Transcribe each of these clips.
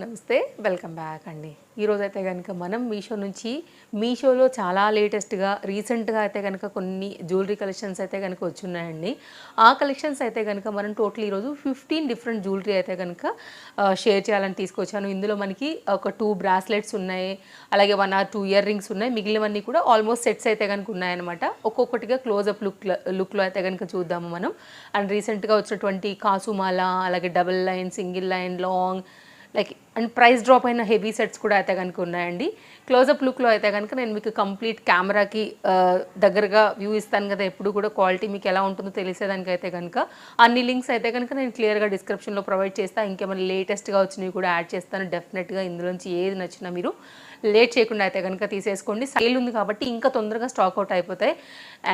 నమస్తే welcome back అండి. ఈరోజు అయితే కనుక మనం మీషోలో చాలా లేటెస్ట్గా రీసెంట్గా అయితే కనుక కొన్ని జ్యువెలరీ కలెక్షన్స్ అయితే కనుక వచ్చున్నాయండి. ఆ కలెక్షన్స్ అయితే కనుక మనం టోటల్ ఈరోజు 15 డిఫరెంట్ జ్యువెలరీ అయితే కనుక షేర్ చేయాలని తీసుకొచ్చాను. ఇందులో మనకి ఒక 2 బ్రాస్లెట్స్ ఉన్నాయి, అలాగే 1 or 2 ఇయర్ రింగ్స్ ఉన్నాయి. మిగిలినవన్నీ కూడా ఆల్మోస్ట్ సెట్స్ అయితే కనుక ఉన్నాయన్నమాట. ఒక్కొక్కటిగా క్లోజప్ లుక్లో అయితే కనుక చూద్దాము మనం. అండ్ రీసెంట్గా వచ్చినటువంటి కాసుమాల, అలాగే double line, single line, long and price drop అయిన హెవీ సెట్స్ కూడా అయితే కనుక ఉన్నాయండి. క్లోజప్ లుక్లో అయితే కనుక నేను మీకు కంప్లీట్ కెమెరాకి దగ్గరగా వ్యూ ఇస్తాను కదా, ఎప్పుడు కూడా క్వాలిటీ మీకు ఎలా ఉంటుందో తెలిసేదానికి అయితే కనుక అన్ని లింక్స్ అయితే కనుక నేను క్లియర్గా డిస్క్రిప్షన్లో ప్రొవైడ్ చేస్తాను. ఇంకేమైనా లేటెస్ట్గా వచ్చినవి కూడా యాడ్ చేస్తాను. డెఫినెట్గా ఇందులోంచి ఏది నచ్చినా మీరు లేట్ చేయకుండా అయితే కనుక తీసేసుకోండి. సేల్ ఉంది కాబట్టి ఇంకా తొందరగా స్టాక్ అవుట్ అయిపోతాయి.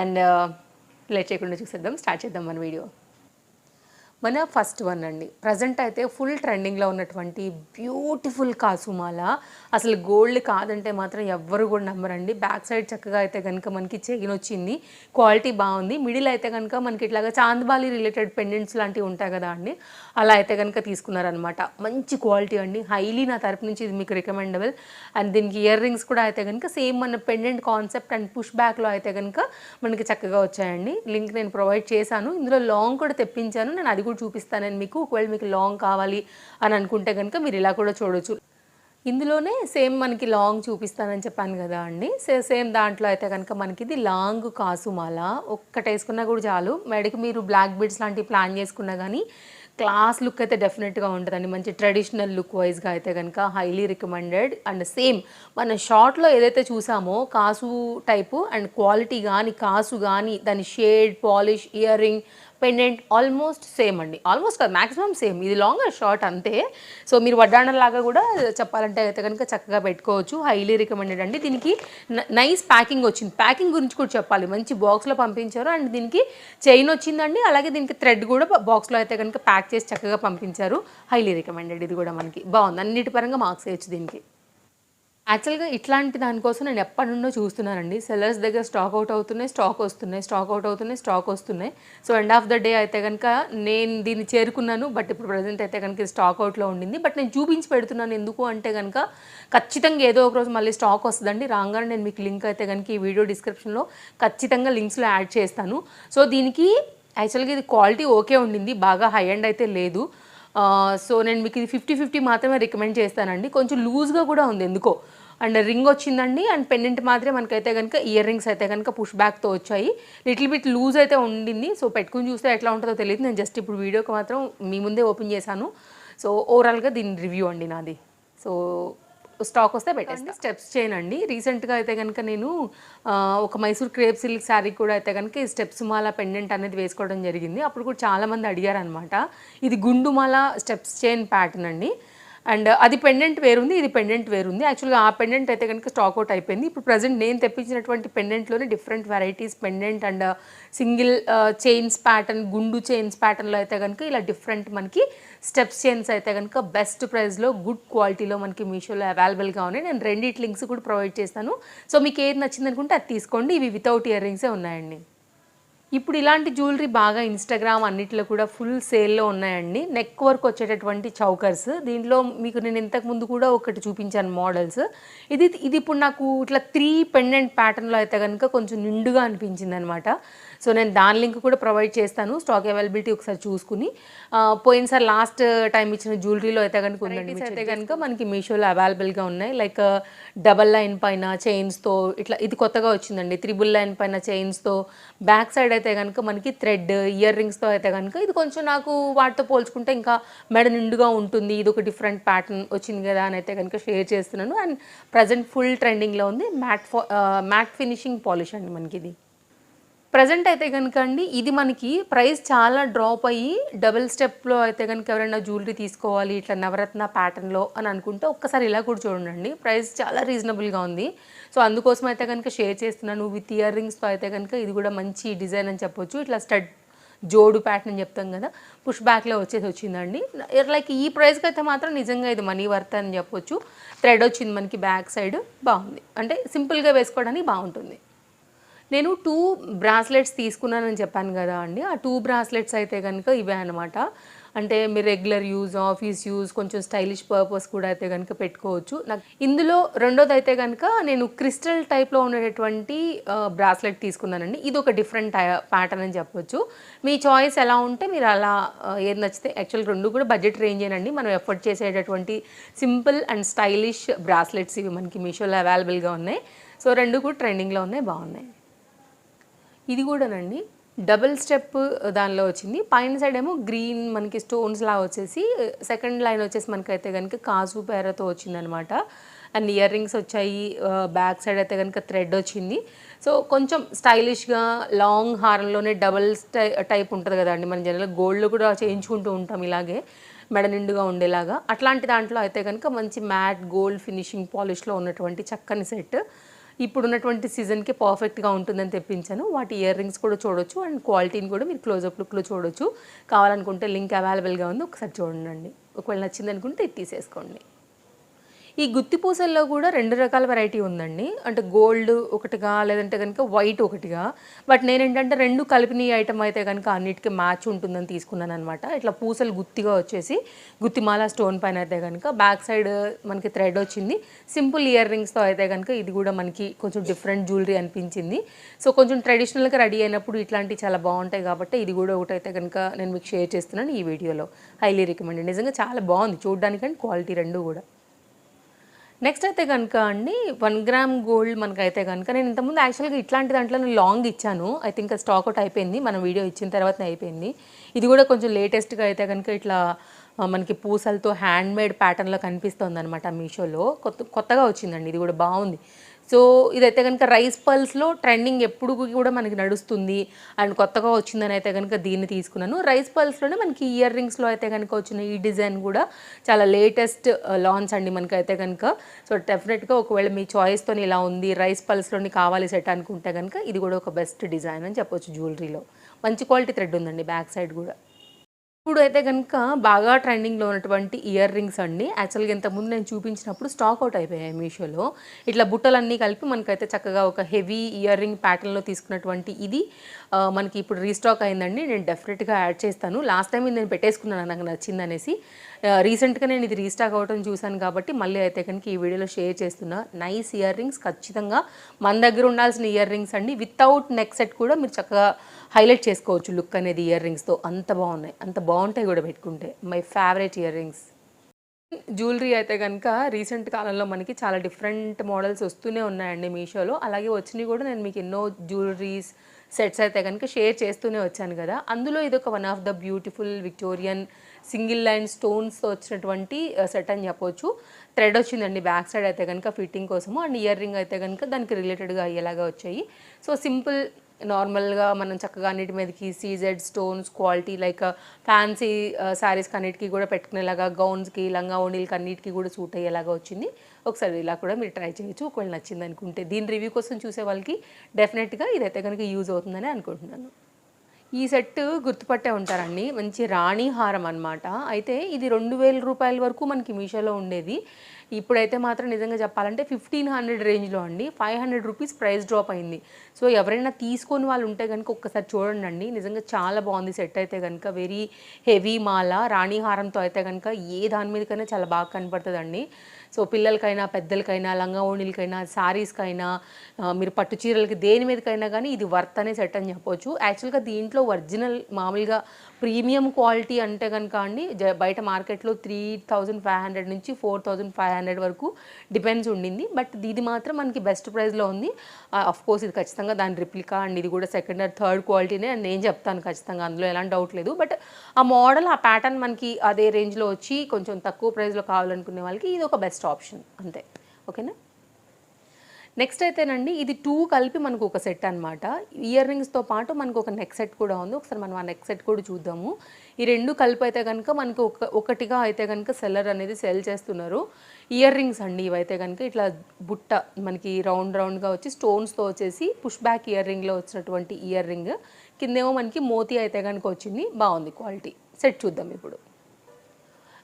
అండ్ లేట్ చేయకుండా చూసేద్దాం, స్టార్ట్ చేద్దాం మన వీడియో. మన ఫస్ట్ వన్ అండి. ప్రజెంట్ అయితే ఫుల్ ట్రెండింగ్లో ఉన్నటువంటి బ్యూటిఫుల్ కాసుమాల. అసలు గోల్డ్ కాదంటే మాత్రం ఎవ్వరు కూడా నమ్మరండి. బ్యాక్ సైడ్ చక్కగా అయితే కనుక మనకి చైన్ వచ్చింది, క్వాలిటీ బాగుంది. మిడిల్ అయితే కనుక మనకి ఇట్లాగా చాందబాలి రిలేటెడ్ పెండెంట్స్ లాంటివి ఉంటాయి కదా అండి, అలా అయితే కనుక తీసుకున్నారనమాట. మంచి క్వాలిటీ అండి, హైలీ నా తరపు నుంచి ఇది మీకు రికమెండబుల్. అండ్ దీనికి ఇయర్ రింగ్స్ కూడా అయితే కనుక సేమ్ మన పెండెంట్ కాన్సెప్ట్ అండ్ పుష్ బ్యాక్లో అయితే కనుక మనకి చక్కగా వచ్చాయండి. లింక్ నేను ప్రొవైడ్ చేశాను. ఇందులో లాంగ్ కూడా తెప్పించాను, నేను అది చూపిస్తానని మీకు. ఒకవేళ మీకు లాంగ్ కావాలి అని అనుకుంటే కనుక మీరు ఇలా కూడా చూడొచ్చు. ఇందులోనే సేమ్ మనకి లాంగ్ చూపిస్తానని చెప్పాను కదా అండి, సేమ్ దాంట్లో అయితే కనుక మనకి ఇది లాంగ్ కాసుమాల ఒక్కటి వేసుకున్నా కూడా చాలు. మెడకి మీరు బ్లాక్ బీడ్స్ లాంటివి ప్లాన్ చేసుకున్నా కానీ క్లాస్ లుక్ అయితే డెఫినెట్గా ఉంటుందండి. మంచి ట్రెడిషనల్ లుక్ వైజ్గా అయితే కనుక హైలీ రికమెండెడ్. అండ్ సేమ్ మన షార్ట్లో ఏదైతే చూసామో కాసు టైపు అండ్ క్వాలిటీ కానీ కాసు కానీ దాని shade, polish, ear ring, pendant almost same అండి. ఆల్మోస్ట్ కాదు, మ్యాక్సిమం సేమ్. ఇది లాంగ్ అండ్ షార్ట్ అంతే. సో మీరు వడ్డాణంలాగా కూడా చెప్పాలంటే అయితే కనుక చక్కగా పెట్టుకోవచ్చు. హైలీ రికమెండెడ్ అండి. దీనికి నైస్ ప్యాకింగ్ వచ్చింది. ప్యాకింగ్ గురించి కూడా చెప్పాలి, మంచి బాక్స్లో పంపించారు. అండ్ దీనికి చైన్ వచ్చిందండి, అలాగే దీనికి థ్రెడ్ కూడా బాక్స్లో అయితే కనుక ప్యాక్ చేసి చక్కగా పంపించారు. Highly recommended. ఇది కూడా మనకి బాగుంది, అన్నిటి పరంగా మార్క్స్ వేయచ్చు దీనికి. యాక్చువల్గా ఇట్లాంటి దానికోసం నేను ఎప్పటి నుండో చూస్తున్నానండి. సెల్లర్స్ దగ్గర స్టాక్ అవుట్ అవుతున్నాయి, స్టాక్ వస్తున్నాయి, స్టాక్ అవుట్ అవుతున్నాయి, స్టాక్ వస్తున్నాయి. So end of the day అయితే కనుక నేను దీన్ని చేరుకున్నాను. బట్ ఇప్పుడు ప్రజెంట్ అయితే కనుక స్టాక్ అవుట్లో ఉండింది. బట్ నేను చూపించి పెడుతున్నాను ఎందుకు అంటే కనుక ఖచ్చితంగా ఏదో ఒక రోజు మళ్ళీ స్టాక్ వస్తుందండి. రాగానే నేను మీకు లింక్ అయితే కనుక ఈ వీడియో డిస్క్రిప్షన్లో ఖచ్చితంగా లింక్స్లో యాడ్ చేస్తాను. సో దీనికి యాక్చువల్గా ఇది క్వాలిటీ ఓకే ఉండింది, బాగా హై అండ్ అయితే లేదు. సో నేను మీకు ఇది 50-50 మాత్రమే రికమెండ్ చేస్తానండి. కొంచెం లూజ్గా కూడా ఉంది ఎందుకో. అండ్ రింగ్ వచ్చిందండి, అండ్ పెండెంట్ మాత్రమే మనకైతే కనుక ఇయర్ రింగ్స్ అయితే కనుక పుష్ బ్యాక్తో వచ్చాయి. లిటిల్ బిట్ లూజ్ అయితే ఉండింది. సో పెట్టుకుని చూస్తే ఎట్లా ఉంటుందో తెలియదు. నేను జస్ట్ ఇప్పుడు వీడియోకి మాత్రం మీ ముందే ఓపెన్ చేశాను. సో ఓవరాల్గా దీని రివ్యూ అండి నాది. సో స్టాక్ వస్తే పెట్టేస్తాను. స్టెప్స్ చేయనండి. రీసెంట్గా అయితే కనుక నేను ఒక మైసూర్ క్రేప్ సిల్క్ శారీ కూడా అయితే కనుక ఈ స్టెప్స్ మాల పెండెంట్ అనేది వేసుకోవడం జరిగింది. అప్పుడు కూడా చాలామంది అడిగారు అనమాట. ఇది గుండుమాల స్టెప్స్ చైన్ ప్యాటర్న్ అండి. అండ్ అది పెండెంట్ వేరుంది, ఇది పెండెంట్ వేరుంది. యాక్చువల్గా ఆ పెండెంట్ అయితే కనుక స్టాక్ అవుట్ అయిపోయింది. ఇప్పుడు ప్రజెంట్ నేను తెప్పించినటువంటి పెండెంట్లోనే different varieties pendant and single chains pattern, గుండు చైన్స్ ప్యాటర్న్లో అయితే కనుక ఇలా డిఫరెంట్ మనకి స్టెప్స్ చైన్స్ అయితే కనుక బెస్ట్ ప్రైస్లో గుడ్ క్వాలిటీలో మనకి మీషోలో అవైలబుల్గా ఉన్నాయి. నేను రెండిటి లింక్స్ కూడా ప్రొవైడ్ చేస్తాను. సో మీకు ఏది నచ్చింది అనుకుంటే అది తీసుకోండి. ఇవి వితౌట్ ఇయర్ రింగ్సే ఉన్నాయండి. ఇప్పుడు ఇలాంటి జ్యువెలరీ బాగా ఇన్స్టాగ్రామ్ అన్నిట్లో కూడా ఫుల్ సేల్లో ఉన్నాయండి. నెక్ వర్క్ వచ్చేటటువంటి చౌకర్స్. దీంట్లో మీకు నేను ఇంతకుముందు కూడా ఒకటి చూపించాను మోడల్స్. ఇది ఇప్పుడు నాకు ఇట్లా 3 పెండెంట్ ప్యాటర్న్లో అయితే కనుక కొంచెం నిండుగా అనిపించింది అనమాట. సో నేను దాని లింక్ కూడా ప్రొవైడ్ చేస్తాను. స్టాక్ అవైలబిలిటీ ఒకసారి చూసుకుని. పోయినసారి లాస్ట్ టైం ఇచ్చిన జ్యువెలరీలో అయితే కనుక ఉందండి. అయితే కనుక మనకి మీషోలో అవైలబుల్గా ఉన్నాయి. లైక్ డబల్ లైన్ పైన చైన్స్తో ఇట్లా, ఇది కొత్తగా వచ్చిందండి. 3 లైన్ పైన చైన్స్తో, బ్యాక్ సైడ్ అయితే కనుక మనకి థ్రెడ్ ఇయర్ రింగ్స్తో అయితే కనుక ఇది కొంచెం నాకు వాటితో పోల్చుకుంటే ఇంకా మెడ నిండుగా ఉంటుంది. ఇది ఒక డిఫరెంట్ ప్యాటర్న్ వచ్చింది కదా అని అయితే కనుక షేర్ చేస్తున్నాను. అండ్ ప్రజెంట్ ఫుల్ ట్రెండింగ్లో ఉంది. మ్యాట్ ఫినిషింగ్ పాలిష్ అండి మనకి ఇది. ప్రజెంట్ అయితే కనుక అండి ఇది మనకి ప్రైస్ చాలా డ్రాప్ అయ్యి డబుల్ స్టెప్లో అయితే కనుక ఎవరైనా జ్యువెలరీ తీసుకోవాలి ఇట్లా నవరత్న ప్యాటర్న్లో అని అనుకుంటే ఒక్కసారి ఇలా కూడా చూడండి. ప్రైస్ చాలా రీజనబుల్గా ఉంది. సో అందుకోసం అయితే కనుక షేర్ చేస్తున్నాను. విత్ ఇయర్ రింగ్స్తో అయితే కనుక ఇది కూడా మంచి డిజైన్ అని చెప్పొచ్చు. ఇట్లా స్టడ్ జోడు ప్యాటర్న్ అని చెప్తాం కదా, పుష్ బ్యాక్లో వచ్చిందండి. లైక్ ఈ ప్రైస్కి అయితే మాత్రం నిజంగా ఇది మనీ వర్త్ అని చెప్పొచ్చు. థ్రెడ్ వచ్చింది మనకి బ్యాక్ సైడ్, బాగుంది. అంటే సింపుల్గా వేసుకోవడానికి బాగుంటుంది. నేను 2 బ్రాస్లెట్స్ తీసుకున్నానని చెప్పాను కదా అండి. ఆ 2 బ్రాస్లెట్స్ అయితే కనుక ఇవే అనమాట. అంటే మీరు రెగ్యులర్ యూజ్, ఆఫీస్ యూజ్, కొంచెం స్టైలిష్ పర్పస్ కూడా అయితే కనుక పెట్టుకోవచ్చు. నాకు ఇందులో రెండోది అయితే కనుక నేను క్రిస్టల్ టైప్‌లో ఉండేటటువంటి బ్రాస్లెట్ తీసుకున్నానండి. ఇది ఒక డిఫరెంట్ ప్యాటర్న్ అని చెప్పొచ్చు. మీ చాయిస్ ఎలా ఉంటే మీరు అలా ఏది నచ్చితే యాక్చువల్ 2 కూడా బడ్జెట్ రేంజేనండి. మనం ఎఫర్ట్ చేసేటటువంటి సింపుల్ అండ్ స్టైలిష్ బ్రాస్లెట్స్ ఇవి మనకి మీషోలో అవైలబుల్‌గా ఉన్నాయి. సో 2 కూడా ట్రెండింగ్‌లో ఉన్నాయి, బాగున్నాయి. ఇది కూడానండి డబుల్ స్టెప్ దానిలో వచ్చింది. పైన సైడ్ ఏమో గ్రీన్ మనకి స్టోన్స్‌లా వచ్చేసి, సెకండ్ లైన్ వచ్చేసి మనకైతే గనుక కాసు పేరతో వచ్చిందనమాట. అండ్ ఇయర్ రింగ్స్ వచ్చాయి. బ్యాక్ సైడ్ అయితే గనుక థ్రెడ్ వచ్చింది. సో కొంచెం స్టైలిష్‌గా లాంగ్ హారంలోనే డబుల్ టైప్ ఉంటది కదండీ. మనం జనరల్‌గా గోల్డ్‌లో కూడా చేయించుకుంటూ ఉంటాం ఇలాగే మెడ నిండుగా ఉండేలాగా. అట్లాంటి దాంట్లో అయితే గనుక మంచి మ్యాట్ గోల్డ్ ఫినిషింగ్ పాలిష్‌లో ఉన్నటువంటి చక్కని సెట్ ఇప్పుడున్నటువంటి సీజన్‌కి పర్ఫెక్ట్‌గా ఉంటుందని తెప్పించాను. వాటి ఇయర్ రింగ్స్ కూడా చూడొచ్చు అండ్ క్వాలిటీని కూడా మీరు క్లోజప్ లుక్‌లో చూడొచ్చు. కావాలనుకుంటే లింక్ అవైలబుల్‌గా ఉంది. ఒకసారి చూడండి. ఒకవేళ నచ్చిందనుకుంటే ఇది తీసేసుకోండి. ఈ గుత్తి పూసల్లో కూడా 2 రకాల వెరైటీ ఉందండి. అంటే గోల్డ్ ఒకటిగా, లేదంటే గనుక వైట్ ఒకటిగా. బట్ నేనేంటంటే 2 కలిపిన ఐటెమ్ అయితే గనుక అన్నిటికి మ్యాచ్ ఉంటుందని తీసుకున్నాననమాట. ఇట్లా పూసలు గుత్తిగా వచ్చేసి, గుత్తిమాల స్టోన్ పైన అయితే గనుక బ్యాక్ సైడ్ మనకి థ్రెడ్ వచ్చింది. సింపుల్ ఇయర్ రింగ్స్‌తో అయితే గనుక ఇది కూడా మనకి కొంచెం డిఫరెంట్ జ్యువెలరీ అనిపించింది. సో కొంచెం ట్రెడిషనల్‌గా రెడీ అయినప్పుడు ఇట్లాంటివి చాలా బాగుంటాయి కాబట్టి ఇది కూడా ఒకటైతే గనుక నేను మీకు షేర్ చేస్తున్నాను ఈ వీడియోలో. Highly recommended. నిజంగా చాలా బాగుంది చూడడానికి అండ్ క్వాలిటీ 2 కూడా. నెక్స్ట్ అయితే కనుక అండి 1 గ్రామ్ గోల్డ్ మనకైతే కనుక నేను ఇంతకుముందు యాక్చువల్గా ఇట్లాంటి దాంట్లో నేను లాంగ్ ఇచ్చాను. ఐ థింక్ స్టాక్ అవుట్ అయిపోయింది. మనం వీడియో ఇచ్చిన తర్వాతనే అయిపోయింది. ఇది కూడా కొంచెం లేటెస్ట్‌గా అయితే కనుక ఇట్లా మనకి పూసలతో హ్యాండ్‌మేడ్ ప్యాటర్న్‌లో కనిపిస్తోందనమాట మీషోలో. కొత్తగా వచ్చిందండి. ఇది కూడా బాగుంది. సో ఇదైతే కనుక రైస్ పల్స్‌లో ట్రెండింగ్ ఎప్పుడు కూడా మనకి నడుస్తుంది. అండ్ కొత్తగా వచ్చిందని అయితే కనుక దీన్ని తీసుకున్నాను. రైస్ పల్స్‌లోనే మనకి ఇయర్ రింగ్స్‌లో అయితే కనుక వచ్చిన ఈ డిజైన్ కూడా చాలా లేటెస్ట్ లాంచ్ అండి మనకైతే కనుక. సో డెఫినెట్‌గా ఒకవేళ మీ చాయిస్‌తోని ఇలా ఉంది, రైస్ పల్స్‌లోని కావాలి సెట్ అనుకుంటే కనుక ఇది కూడా ఒక బెస్ట్ డిజైన్ అని చెప్పొచ్చు జ్యువెలరీలో. మంచి క్వాలిటీ థ్రెడ్ ఉందండి బ్యాక్ సైడ్ కూడా. ఇప్పుడైతే గనుక బాగా ట్రెండింగ్‌లో ఉన్నటువంటి ఇయర్ రింగ్స్ అండి. యాక్చువల్‌గా ఇంతకుముందు నేను చూపించినప్పుడు స్టాక్ అవుట్ అయిపోయాయి మీషోలో. ఇట్లా బుట్టలన్నీ కలిపి మనకైతే చక్కగా ఒక హెవీ ఇయర్ రింగ్ ప్యాటర్న్‌లో తీసుకున్నటువంటి ఇది మనకి ఇప్పుడు రీస్టాక్ అయిందండి. నేను డెఫినెట్‌గా యాడ్ చేస్తాను. లాస్ట్ టైం ఇది నేను పెట్టేసుకున్నాను నాకు నచ్చిందనేసి. రీసెంట్‌గా నేను ఇది రీస్టాక్ అవ్వడం చూశాను కాబట్టి మళ్ళీ అయితే కనుక ఈ వీడియోలో షేర్ చేస్తున్నా. నైస్ ఇయర్ రింగ్స్ ఖచ్చితంగా మన దగ్గర ఉండాల్సిన ఇయర్ రింగ్స్ అండి. వితౌట్ నెక్ సెట్ కూడా మీరు చక్కగా హైలైట్ చేసుకోవచ్చు లుక్ అనేది ఇయర్ రింగ్స్‌తో. అంత బాగున్నాయి. అంత బాగుంటాయి కూడా పెట్టుకుంటే. My favourite ear rings. Jewellery అయితే గనుక రీసెంట్ కాలంలో మనకి చాలా డిఫరెంట్ మోడల్స్ వస్తూనే ఉన్నాయండి మీషోలో. అలాగే వచ్చినవి కూడా నేను మీకు ఎన్నో జ్యువెలరీస్ సెట్స్ అయితే కనుక షేర్ చేస్తూనే వచ్చాను కదా. అందులో ఇదొక one of the beautiful Victorian single line స్టోన్స్‌తో వచ్చినటువంటి సెట్ అని చెప్పొచ్చు. థ్రెడ్ వచ్చిందండి బ్యాక్ సైడ్ అయితే కనుక ఫిట్టింగ్ కోసము. అండ్ ఇయర్ రింగ్ అయితే కనుక దానికి రిలేటెడ్‌గా అయ్యేలాగా వచ్చాయి. సో సింపుల్ నార్మల్‌గా మనం చక్కగా అన్నిటి మీదకి CZ stones quality like fancy శారీస్‌కి అన్నిటికి కూడా పెట్టుకునేలాగా, గౌన్స్‌కి, లంగా ఓణీలకి అన్నిటికి కూడా సూట్ అయ్యేలాగా వచ్చింది. ఒకసారి ఇలా కూడా మీరు ట్రై చేయొచ్చు ఒకవేళ నచ్చిందనుకుంటే. దీని రివ్యూ కోసం చూసే వాళ్ళకి డెఫినెట్‌గా ఇదైతే కనుక యూజ్ అవుతుందని అనుకుంటున్నాను. ఈ సెట్ గుర్తుపట్టే ఉంటారండి. మంచి రాణి హారం అనమాట. అయితే ఇది రూ. 2000 వరకు మనకి మీషోలో ఉండేది. ఇప్పుడైతే మాత్రం నిజంగా చెప్పాలంటే 1500 రేంజ్‌లో అండి. రూ. 500 ప్రైస్ డ్రాప్ అయింది. సో ఎవరైనా తీసుకోని వాళ్ళు ఉంటే గనుక ఒక్కసారి చూడండండి. నిజంగా చాలా బాగుంది సెట్ అయితే గనుక. వెరీ హెవీ మాల రాణి హారంతో అయితే గనుక ఏ దాని మీదకైనా చాలా బాగా కనపడుతదండి. సో పిల్లలకైనా, పెద్దలకైనా, లంగా ఓణీలకైనా, శారీస్‌కైనా, మీరు పట్టు చీరలకి దేని మీదకైనా కానీ ఇది వర్త్ అనే సెట్ అని చెప్పొచ్చు. యాక్చువల్‌గా దీంట్లో ఒరిజినల్ మామూలుగా ప్రీమియం క్వాలిటీ అంటే గనుక అండి బయట మార్కెట్‌లో 3500 నుంచి 4500 వరకు డిపెండ్స్ ఉండింది. బట్ ఇది మాత్రం మనకి బెస్ట్ ప్రైస్‌లో ఉంది. ఆఫ్‌కోర్స్ ఇది ఖచ్చితంగా దాని రిప్లికా అండ్ ఇది కూడా సెకండ్ ఆర్ థర్డ్ క్వాలిటీనే అని నేను చెప్తాను ఖచ్చితంగా. అందులో ఎలాంటి డౌట్ లేదు. బట్ ఆ మోడల్, ఆ ప్యాటర్న్ మనకి అదే రేంజ్‌లో వచ్చి కొంచెం తక్కువ ప్రైస్‌లో కావాలనుకునే వాళ్ళకి ఇది ఒక బెస్ట్ ఆప్షన్ అంతే. ఓకేనా? నెక్స్ట్ అయితేనండి ఇది 2 కలిపి మనకు ఒక సెట్ అనమాట. ఇయర్ రింగ్స్‌తో పాటు మనకు ఒక నెక్ సెట్ కూడా ఉంది. ఒకసారి మనం ఆ నెక్ సెట్ కూడా చూద్దాము. ఈ 2 కలిపి అయితే గనుక మనకు ఒకటిగా అయితే గనుక సెల్లర్ అనేది సెల్ చేస్తున్నారు. ఇయర్ రింగ్స్ అండి ఇవైతే గనుక ఇట్లా బుట్ట మనకి రౌండ్‌గా వచ్చి స్టోన్స్‌తో వచ్చేసి పుష్ బ్యాక్ ఇయర్ రింగ్‌లో వచ్చినటువంటి ఇయర్ రింగ్. కిందేమో మనకి మోతీ అయితే గనుక వచ్చింది. బాగుంది క్వాలిటీ. సెట్ చూద్దాం ఇప్పుడు.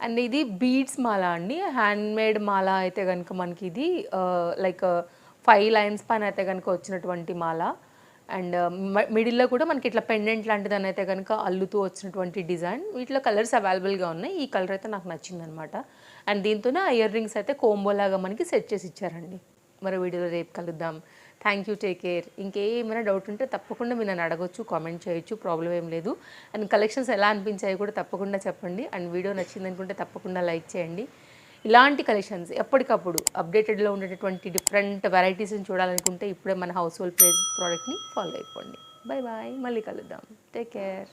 అండ్ ఇది బీడ్స్ మాల అండి. హ్యాండ్‌మేడ్ మాల అయితే గనుక మనకి ఇది లైక్ 5 లైన్స్ పైన అయితే గనుక వచ్చినటువంటి మాల. అండ్ మిడిల్లో కూడా మనకి ఇట్లా పెండెంట్ లాంటిదని అయితే కనుక అల్లుతూ వచ్చినటువంటి డిజైన్. వీటిలో కలర్స్ అవైలబుల్గా ఉన్నాయి. ఈ కలర్ అయితే నాకు నచ్చిందనమాట. అండ్ దీంతోనే ఆ ఇయర్ రింగ్స్ అయితే కోంబోలాగా మనకి సెట్ చేసి ఇచ్చారండి. మరో వీడియోలో రేపు కలుద్దాం. Thank you, take care. ఇంకేమైనా డౌట్ ఉంటే తప్పకుండా మీరు నన్ను అడగొచ్చు, కామెంట్ చేయొచ్చు, ప్రాబ్లం ఏం లేదు. అండ్ కలెక్షన్స్ ఎలా అనిపించాయో కూడా తప్పకుండా చెప్పండి. అండ్ వీడియో నచ్చింది అనుకుంటే తప్పకుండా లైక్ చేయండి. ఇలాంటి కలెక్షన్స్ ఎప్పటికప్పుడు అప్డేటెడ్లో ఉండేటటువంటి డిఫరెంట్ వెరైటీస్ని చూడాలనుకుంటే ఇప్పుడే మన హౌస్ హోల్డ్ ప్రైస్ ప్రోడక్ట్ని ఫాలో అయిపోండి. బాయ్ బాయ్, మళ్ళీ కలుద్దాం. Take care.